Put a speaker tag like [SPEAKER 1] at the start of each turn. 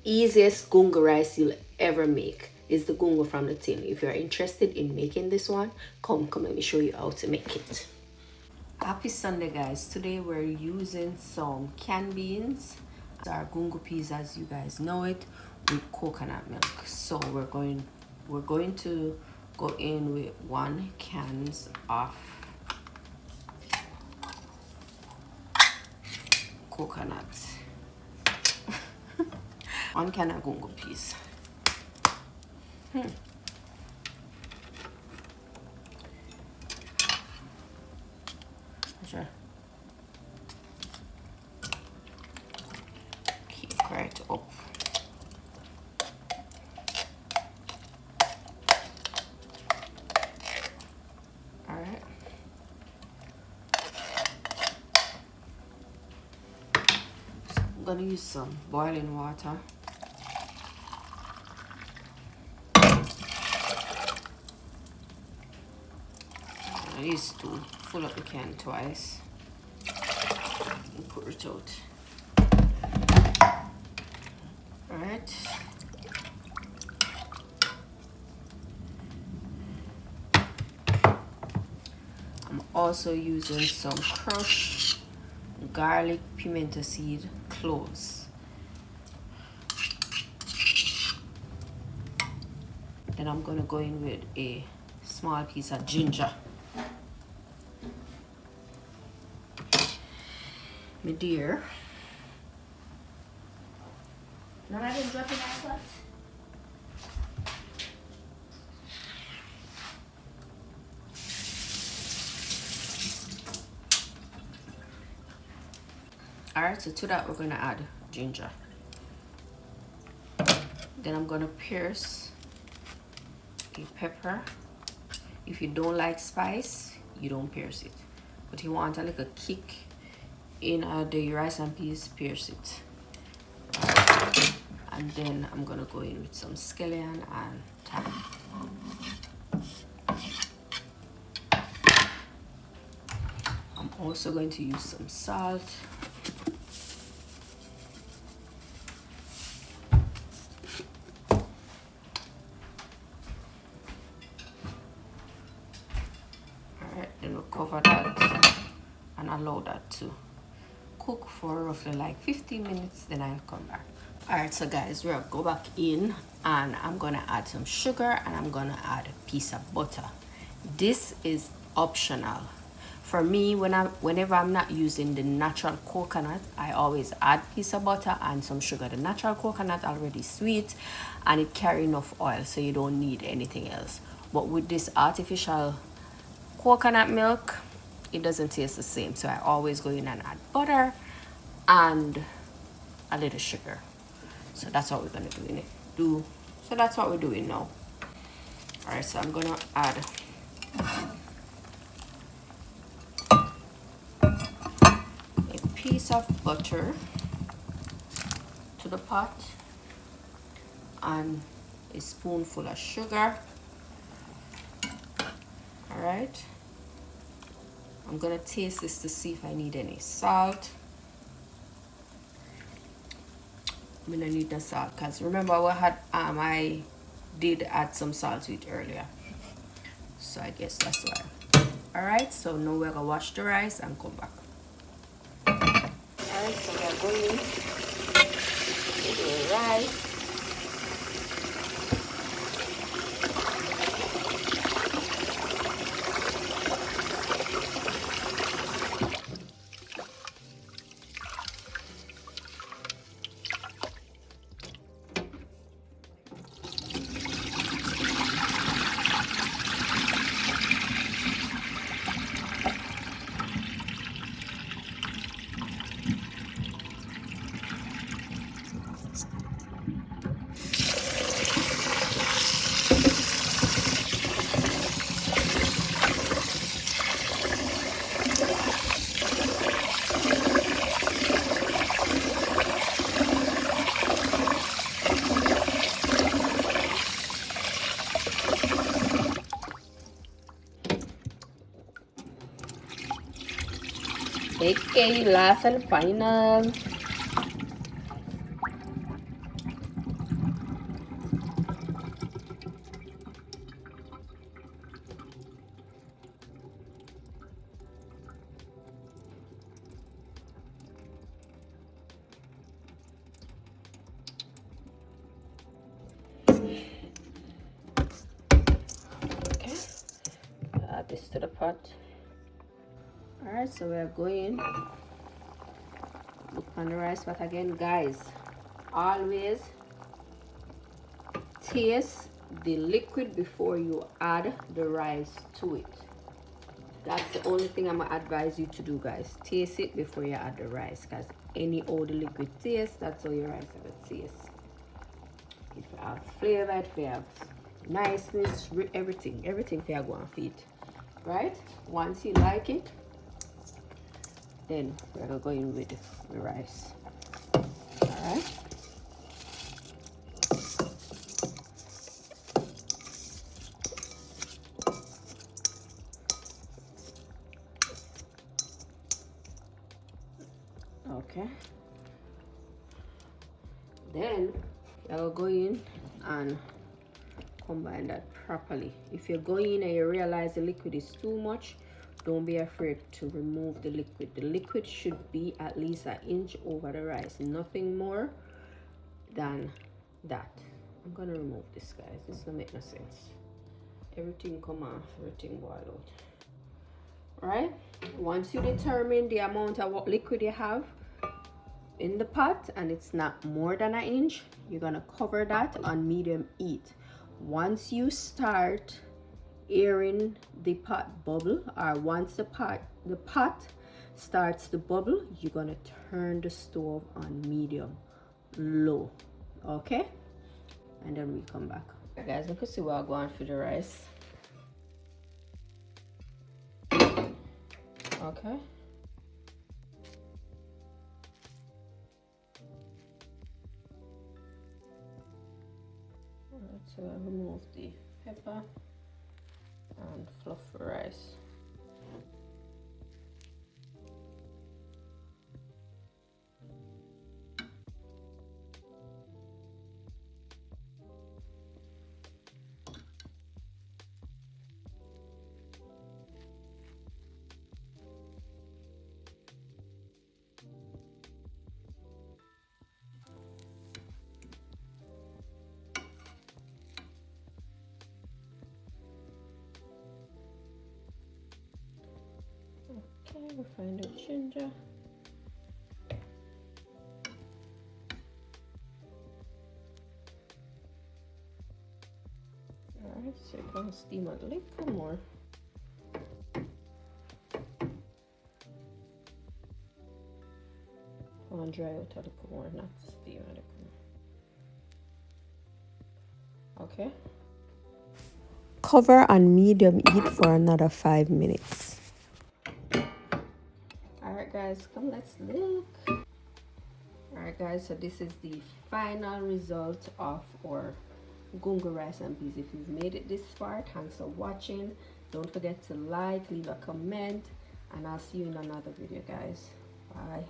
[SPEAKER 1] easiest gungo rice you'll ever make is the gungo from the tin. If you're interested in making this one, come let me show you how to make it. Happy Sunday, guys. Today we're using some canned beans, our gungo peas as you guys know it, with coconut milk. So we're going to go in with 1 can of coconut. 1 can of gungo peas. Sure. Keep right up. Alright. So I'm gonna use some boiling water. I used to fill up the can twice and pour it out. Alright. I'm also using some crushed garlic, pimento seed, cloves. Then I'm gonna go in with a small piece of ginger. My dear. None of them dropping like that? Alright, so to that we're gonna add ginger. Then I'm gonna pierce a pepper. If you don't like spice, you don't pierce it. But you want a little kick in the rice and peas, pierce it. And then I'm gonna go in with some scallion and thyme. I'm also going to use some salt. Alright, then we'll cover that and allow that to cook for roughly like 15 minutes, then I'll come back. Alright, so guys, we'll go back in and I'm gonna add some sugar and I'm gonna add a piece of butter. This is optional. For me, whenever I'm not using the natural coconut, I always add a piece of butter and some sugar. The natural coconut already sweet and it carry enough oil, so you don't need anything else. But with this artificial coconut milk, it doesn't taste the same, so I always go in and add butter and a little sugar. So that's what we're gonna do. So that's what we're doing now. All right, so I'm gonna add a piece of butter to the pot and a spoonful of sugar. All right. I'm gonna taste this to see if I need any salt. I'm gonna need the salt because remember we had I did add some salt to it earlier, so I guess that's why. All right, so now we're gonna wash the rice and come back. All right, so we're going to the rice. Okay, last and final. to the pot. All right, so we're going. Look on the rice pot again, guys. Always taste the liquid before you add the rice to it. That's the only thing I'm gonna advise you to do, guys. Taste it before you add the rice, because any old liquid taste, that's how your rice will taste. If you have flavor, if you have niceness, everything for you go and feed, right? Once you like it, then we're gonna go in with the rice. All right. Okay. Then I'll go in and combine that properly. If you're going in and you realize the liquid is too much, don't be afraid to remove the liquid. The liquid should be at least an inch over the rice, nothing more than that. I'm gonna remove this, guys. This don't make no sense. Everything come off, everything boil out. Right? Once you determine the amount of liquid you have in the pot and it's not more than an inch, you're gonna cover that on medium heat. Once you start airing the pot bubble, or once the pot starts to bubble, you're gonna turn the stove on medium low. Okay, and then we come back. Okay, guys, we can see what I'm going for the rice. Okay. Alright, so I remove the pepper and fluff the rice. Okay, we'll find the ginger. Alright, so you can steam a little more. And dry out a little more, not steam a little more. Okay. Cover on medium heat for another 5 minutes. Alright guys, come let's look. Alright guys, so this is the final result of our gungo rice and peas. If you've made it this far, thanks for watching. Don't forget to like, leave a comment, and I'll see you in another video, guys. Bye.